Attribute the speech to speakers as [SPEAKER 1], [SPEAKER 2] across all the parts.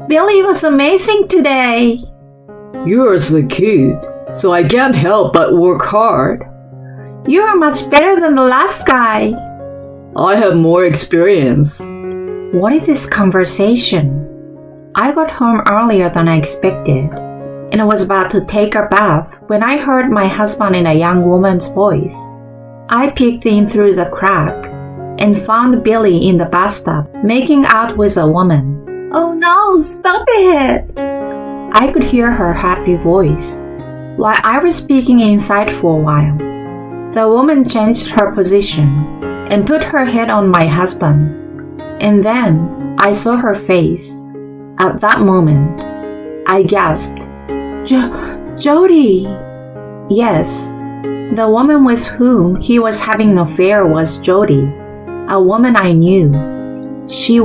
[SPEAKER 1] Billy was amazing today.
[SPEAKER 2] You're so cute, so I can't help but work hard.
[SPEAKER 1] You are much better than the last guy.
[SPEAKER 2] I have more experience.
[SPEAKER 1] What is this conversation? I got home earlier than I expected, and I was about to take a bath when I heard my husband and a young woman's voice. I peeked in through the crack and found Billy in the bathtub making out with a woman. Oh no, stop it! I could hear her happy voice. While I was speaking inside for a while, the woman changed her position and put her head on my husband's, and then I saw her face. At that moment, I gasped, Jody! Yes, the woman with whom he was having an affair was Jody, a woman I knew. She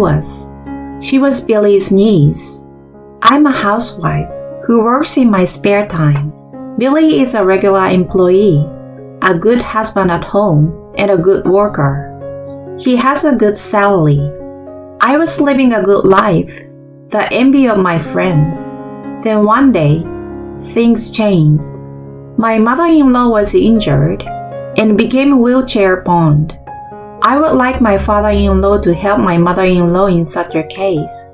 [SPEAKER 1] was Billy's niece. I'm a housewife who works in my spare time. Billy is a regular employee, a good husband at home, and a good worker. He has a good salary. I was living a good life, the envy of my friends. Then one day, things changed. My mother-in-law was injured and became wheelchair-bound. I would like my father-in-law to help my mother-in-law in such a case,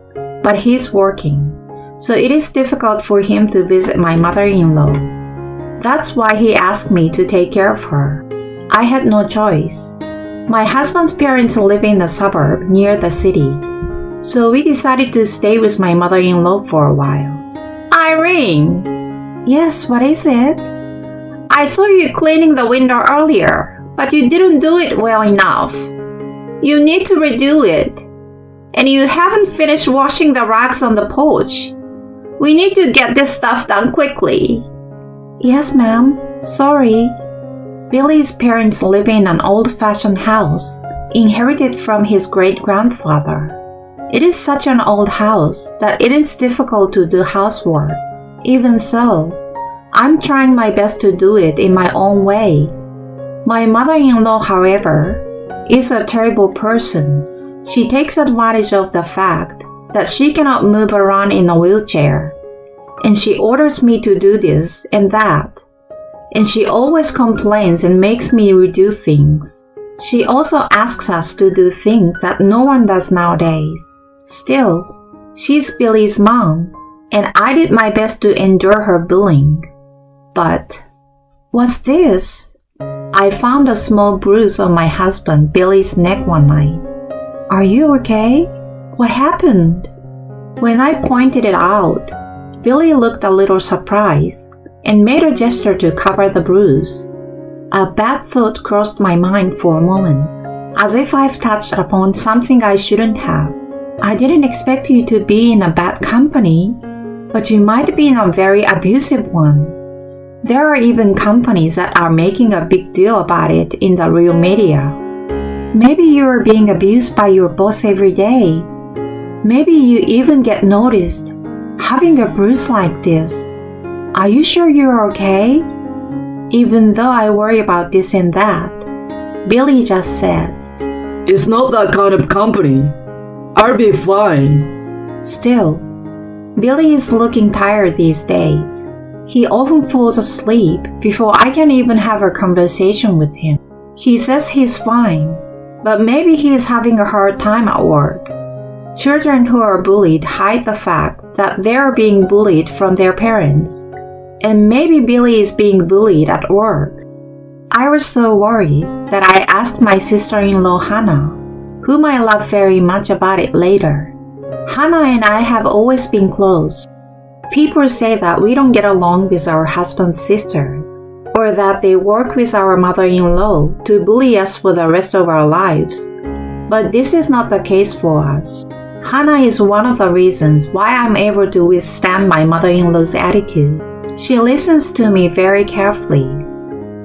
[SPEAKER 1] but he's working, so it is difficult for him to visit my mother-in-law. That's why he asked me to take care of her. I had no choice. My husband's parents live in a suburb near the city, so we decided to stay with my mother-in-law for a while. Irene! Yes, what is it? I saw you cleaning the window earlier, but you didn't do it well enough. You need to redo it. And you haven't finished washing the rags on the porch. We need to get this stuff done quickly. Yes, ma'am. Sorry. Billy's parents live in an old-fashioned house, inherited from his great-grandfather. It is such an old house that it is difficult to do housework. Even so, I'm trying my best to do it in my own way. My mother-in-law, however, is a terrible person. She takes advantage of the fact that she cannot move around in a wheelchair, and she orders me to do this and that. And she always complains and makes me redo things. She also asks us to do things that no one does nowadays. Still, she's Billy's mom, and I did my best to endure her bullying. But, what's this? I found a small bruise on my husband Billy's neck one night. Are you okay? What happened? When I pointed it out, Billy looked a little surprised and made a gesture to cover the bruise. A bad thought crossed my mind for a moment, as if I've touched upon something I shouldn't have. I didn't expect you to be in a bad company, but you might be in a very abusive one. There are even companies that are making a big deal about it in the real media. Maybe you are being abused by your boss every day. Maybe you even get noticed having a bruise like this. Are you sure you're okay? Even though I worry about this and that, Billy just says,
[SPEAKER 2] It's not that kind of company. I'll be fine.
[SPEAKER 1] Still, Billy is looking tired these days. He often falls asleep before I can even have a conversation with him. He says he's fine, but maybe he is having a hard time at work. Children who are bullied hide the fact that they are being bullied from their parents. And maybe Billy is being bullied at work. I was so worried that I asked my sister-in-law Hannah, whom I love very much, about it later. Hannah and I have always been close. People say that we don't get along with our husband's sisters, or that they work with our mother-in-law to bully us for the rest of our lives. But this is not the case for us. Hannah is one of the reasons why I'm able to withstand my mother-in-law's attitude. She listens to me very carefully.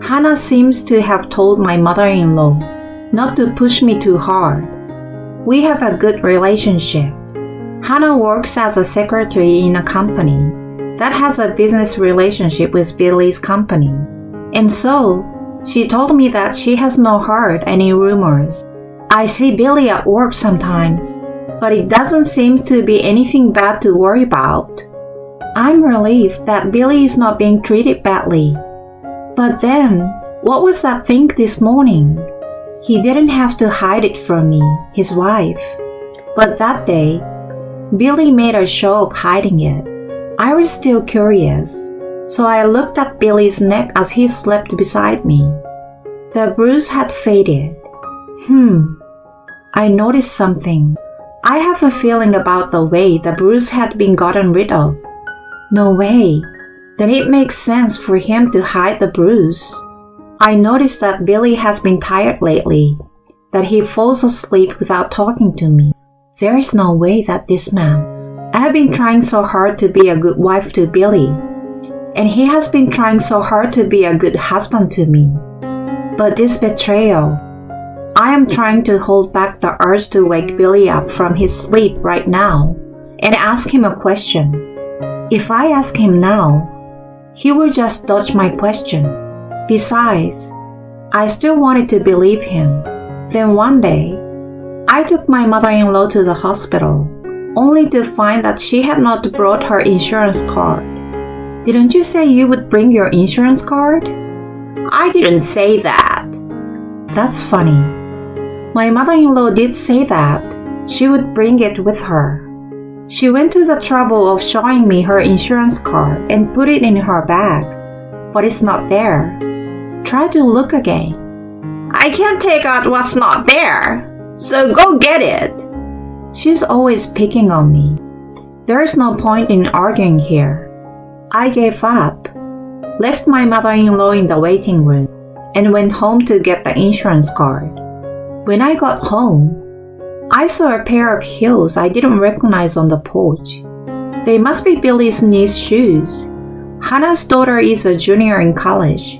[SPEAKER 1] Hannah seems to have told my mother-in-law not to push me too hard. We have a good relationship. Hannah works as a secretary in a company that has a business relationship with Billy's company. And so, she told me that she has not heard any rumors. I see Billy at work sometimes, but it doesn't seem to be anything bad to worry about. I'm relieved that Billy is not being treated badly. But then, what was that thing this morning? He didn't have to hide it from me, his wife. But that day, Billy made a show of hiding it. I was still curious, so I looked at Billy's neck as he slept beside me. The bruise had faded. I noticed something. I have a feeling about the way the bruise had been gotten rid of. No way. Then it makes sense for him to hide the bruise. I noticed that Billy has been tired lately, that he falls asleep without talking to me. There is no way that this man... I have been trying so hard to be a good wife to Billy, and he has been trying so hard to be a good husband to me. But this betrayal... I am trying to hold back the urge to wake Billy up from his sleep right now and ask him a question. If I ask him now, he will just dodge my question. Besides, I still wanted to believe him. Then one day, I took my mother-in-law to the hospital, only to find that she had not brought her insurance card. Didn't you say you would bring your insurance card? I didn't say that. That's funny. My mother-in-law did say that she would bring it with her. She went to the trouble of showing me her insurance card and put it in her bag, but it's not there. Try to look again. I can't take out what's not there, so go get it. She's always picking on me. There's no point in arguing here. I gave up, left my mother-in-law in the waiting room, and went home to get the insurance card. When I got home, I saw a pair of heels I didn't recognize on the porch. They must be Billy's niece's shoes. Hannah's daughter is a junior in college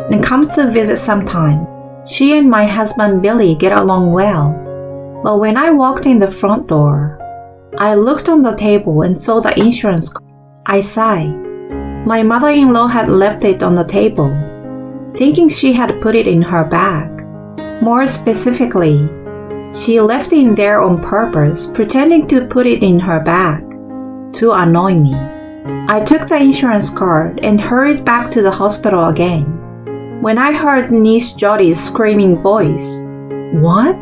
[SPEAKER 1] and comes to visit sometime. She and my husband Billy get along well. But when I walked in the front door, I looked on the table and saw the insurance card. I sighed. My mother-in-law had left it on the table, thinking she had put it in her bag. More specifically, she left it in there on purpose, pretending to put it in her bag, to annoy me. I took the insurance card and hurried back to the hospital again, when I heard niece Jodi's screaming voice. What?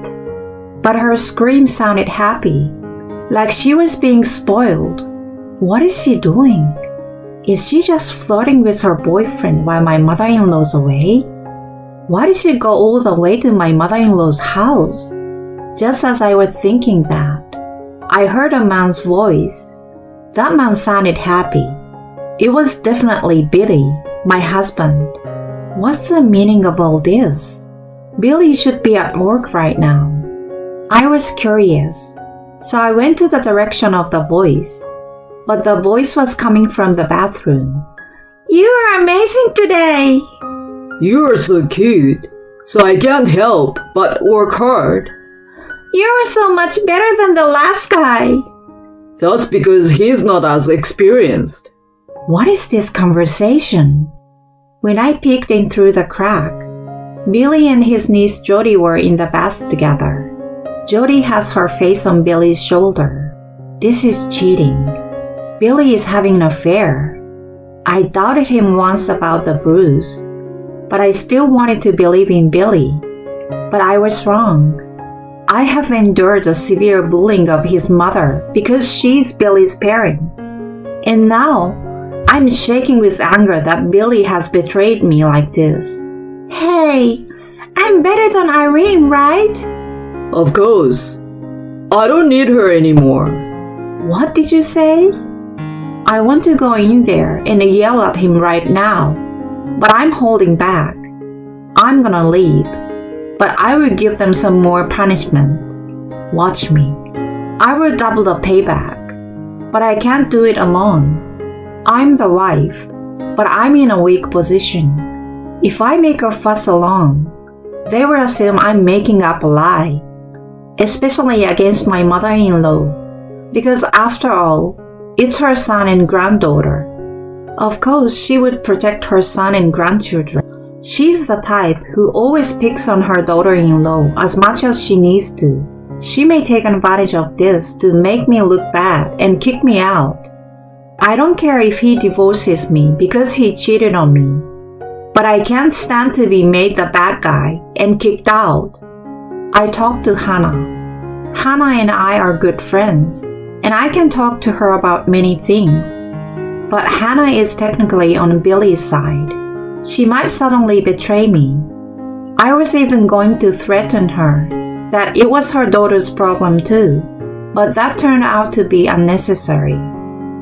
[SPEAKER 1] But her scream sounded happy, like she was being spoiled. What is she doing? Is she just flirting with her boyfriend while my mother-in-law's away? Why did she go all the way to my mother-in-law's house? Just as I was thinking that, I heard a man's voice. That man sounded happy. It was definitely Billy, my husband. What's the meaning of all this? Billy should be at work right now. I was curious, so I went to the direction of the voice, but the voice was coming from the bathroom. You are amazing today!
[SPEAKER 2] You are so cute, so I can't help but work hard.
[SPEAKER 1] You are so much better than the last guy.
[SPEAKER 2] That's because he's not as experienced.
[SPEAKER 1] What is this conversation? When I peeked in through the crack, Billy and his niece Jodi were in the bath together. Jodi has her face on Billy's shoulder. This is cheating. Billy is having an affair. I doubted him once about the bruise, but I still wanted to believe in Billy. But I was wrong. I have endured the severe bullying of his mother because she's Billy's parent. And now, I'm shaking with anger that Billy has betrayed me like this. Hey, I'm better than Irene, right?
[SPEAKER 2] Of course. I don't need her anymore.
[SPEAKER 1] What did you say? I want to go in there and yell at him right now, but I'm holding back. I'm gonna leave, but I will give them some more punishment. Watch me. I will double the payback, but I can't do it alone. I'm the wife, but I'm in a weak position. If I make a fuss alone, they will assume I'm making up a lie, especially against my mother-in-law, because after all, it's her son and granddaughter. Of course, she would protect her son and grandchildren. She's the type who always picks on her daughter-in-law as much as she needs to. She may take advantage of this to make me look bad and kick me out. I don't care if he divorces me because he cheated on me. But I can't stand to be made the bad guy and kicked out. I talked to Hannah. Hannah and I are good friends, and I can talk to her about many things. But Hannah is technically on Billy's side. She might suddenly betray me. I was even going to threaten her that it was her daughter's problem too, but that turned out to be unnecessary.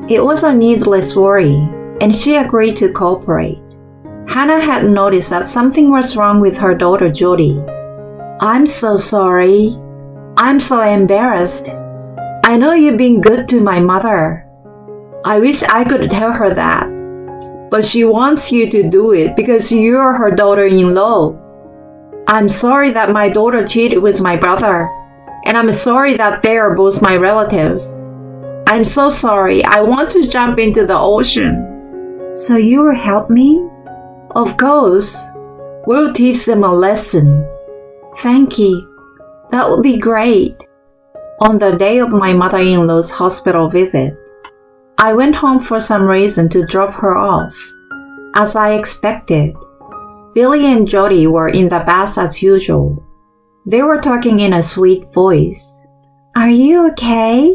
[SPEAKER 1] It was a needless worry, and she agreed to cooperate. Hannah had noticed that something was wrong with her daughter Jody. I'm so sorry. I'm so embarrassed. I know you've been good to my mother. I wish I could tell her that. But she wants you to do it because you're her daughter-in-law. I'm sorry that my daughter cheated with my brother, and I'm sorry that they are both my relatives. I'm so sorry. I want to jump into the ocean. So you will help me? Of course. We'll teach them a lesson. Thank you. That would be great. On the day of my mother-in-law's hospital visit, I went home for some reason to drop her off. As I expected, Billy and Jody were in the bath as usual. They were talking in a sweet voice. Are you okay?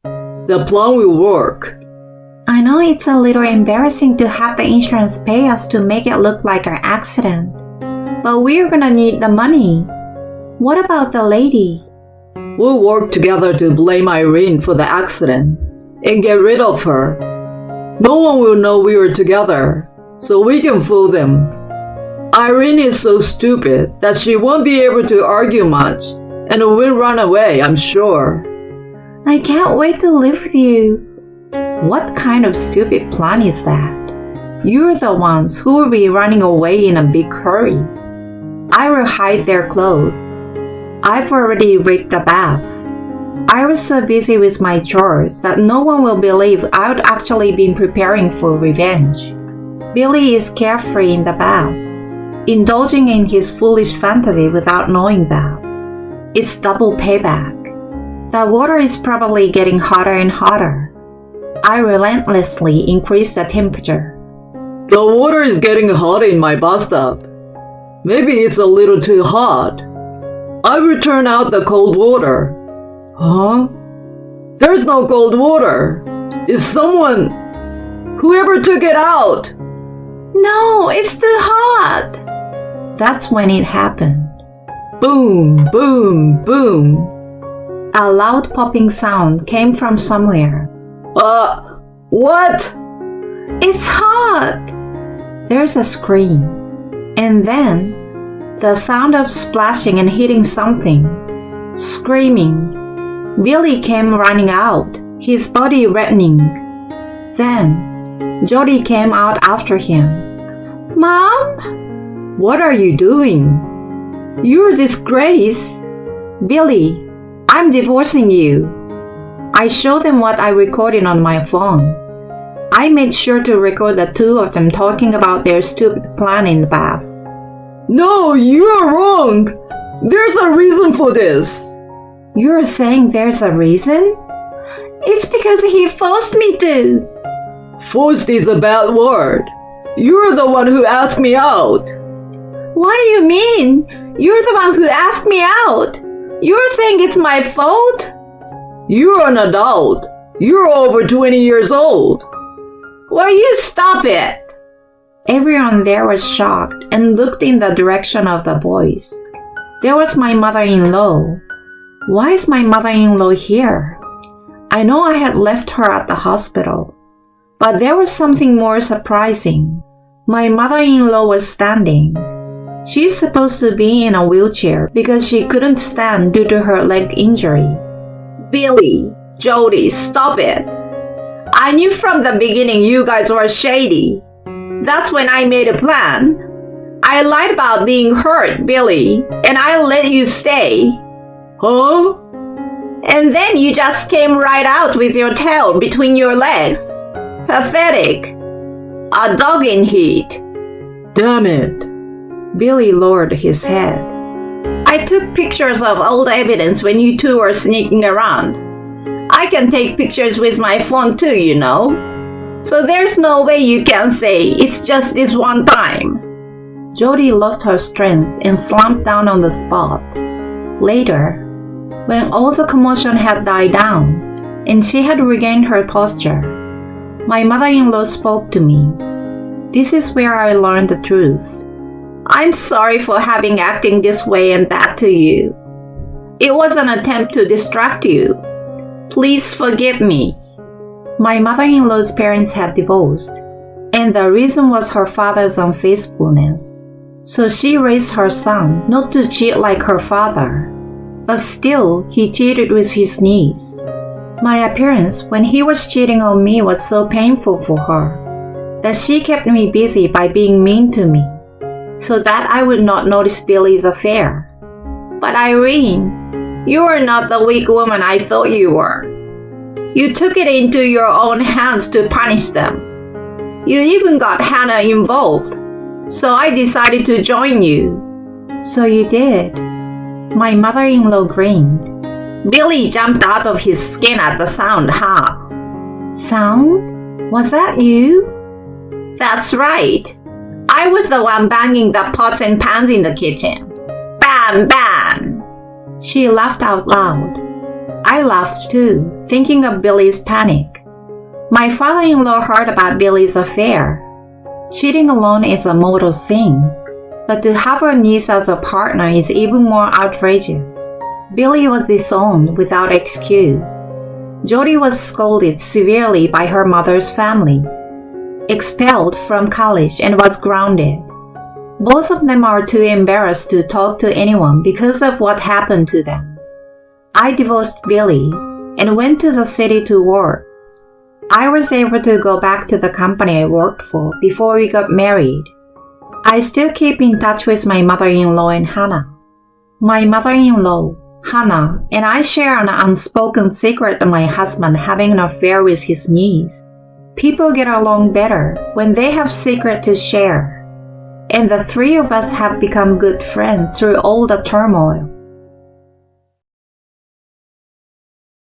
[SPEAKER 2] The plan will work.
[SPEAKER 1] I know it's a little embarrassing to have the insurance pay us to make it look like an accident, but we're gonna need the money. What about the lady?
[SPEAKER 2] We'll work together to blame Irene for the accident and get rid of her. No one will know we were together, so we can fool them. Irene is so stupid that she won't be able to argue much and will run away, I'm sure.
[SPEAKER 1] I can't wait to live with you. What kind of stupid plan is that? You're the ones who will be running away in a big hurry. I will hide their clothes. I've already rigged the bath. I was so busy with my chores that no one will believe I'd actually been preparing for revenge. Billy is carefree in the bath, indulging in his foolish fantasy without knowing that. It's double payback. The water is probably getting hotter and hotter. I relentlessly increase the temperature.
[SPEAKER 2] The water is getting hot in my bathtub. Maybe it's a little too hot. I will turn out the cold water. Huh? There's no cold water. Is someone... Whoever took it out?
[SPEAKER 1] No, it's too hot. That's when it happened.
[SPEAKER 2] Boom, boom, boom.
[SPEAKER 1] A loud popping sound came from somewhere.
[SPEAKER 2] What?
[SPEAKER 1] It's hot! There's a scream. And then, the sound of splashing and hitting something. Screaming. Billy came running out, his body reddening. Then, Jody came out after him. Mom?
[SPEAKER 2] What are you doing?
[SPEAKER 1] You're a disgrace. Billy, I'm divorcing you. I showed them what I recorded on my phone. I made sure to record the two of them talking about their stupid plan in the bath.
[SPEAKER 2] No, you're wrong. There's a reason for this.
[SPEAKER 1] You're saying there's a reason? It's because he forced me to.
[SPEAKER 2] Forced is a bad word. You're the one who asked me out.
[SPEAKER 1] What do you mean? You're the one who asked me out. You're saying it's my fault?
[SPEAKER 2] You're an adult. You're over 20 years old.
[SPEAKER 1] Will you stop it? Everyone there was shocked and looked in the direction of the boys. There was my mother-in-law. Why is my mother-in-law here? I know I had left her at the hospital, but there was something more surprising. My mother-in-law was standing. She's supposed to be in a wheelchair because she couldn't stand due to her leg injury. Billy, Jody, stop it. I knew from the beginning you guys were shady. That's when I made a plan. I lied about being hurt, Billy, and I let you stay.
[SPEAKER 2] Huh?
[SPEAKER 1] And then you just came right out with your tail between your legs. Pathetic. A dog in heat.
[SPEAKER 2] Damn it.
[SPEAKER 1] Billy lowered his head. I took pictures of old evidence when you two were sneaking around. I can take pictures with my phone too, you know. So there's no way you can say it's just this one time. Jody lost her strength and slumped down on the spot. Later, when all the commotion had died down and she had regained her posture, my mother-in-law spoke to me. This is where I learned the truth. I'm sorry for having acting this way and that to you. It was an attempt to distract you. Please forgive me. My mother-in-law's parents had divorced, and the reason was her father's unfaithfulness. So she raised her son not to cheat like her father, but still he cheated with his niece. My appearance when he was cheating on me was so painful for her that she kept me busy by being mean to me, so that I would not notice Billy's affair. But Irene, you are not the weak woman I thought you were. You took it into your own hands to punish them. You even got Hannah involved, so I decided to join you. So you did. My mother-in-law grinned. Billy jumped out of his skin at the sound, huh? Sound? Was that you? That's right. I was the one banging the pots and pans in the kitchen. Bam, bam! She laughed out loud. I laughed too, thinking of Billy's panic. My father-in-law heard about Billy's affair. Cheating alone is a mortal sin, but to have a niece as a partner is even more outrageous. Billy was disowned without excuse. Jody was scolded severely by her mother's family, expelled from college, and was grounded. Both of them are too embarrassed to talk to anyone because of what happened to them. I divorced Billy and went to the city to work. I was able to go back to the company I worked for before we got married. I still keep in touch with my mother-in-law and Hannah. My mother-in-law, Hannah, and I share an unspoken secret of my husband having an affair with his niece. People get along better when they have secrets to share, and the three of us have become good friends through all the turmoil.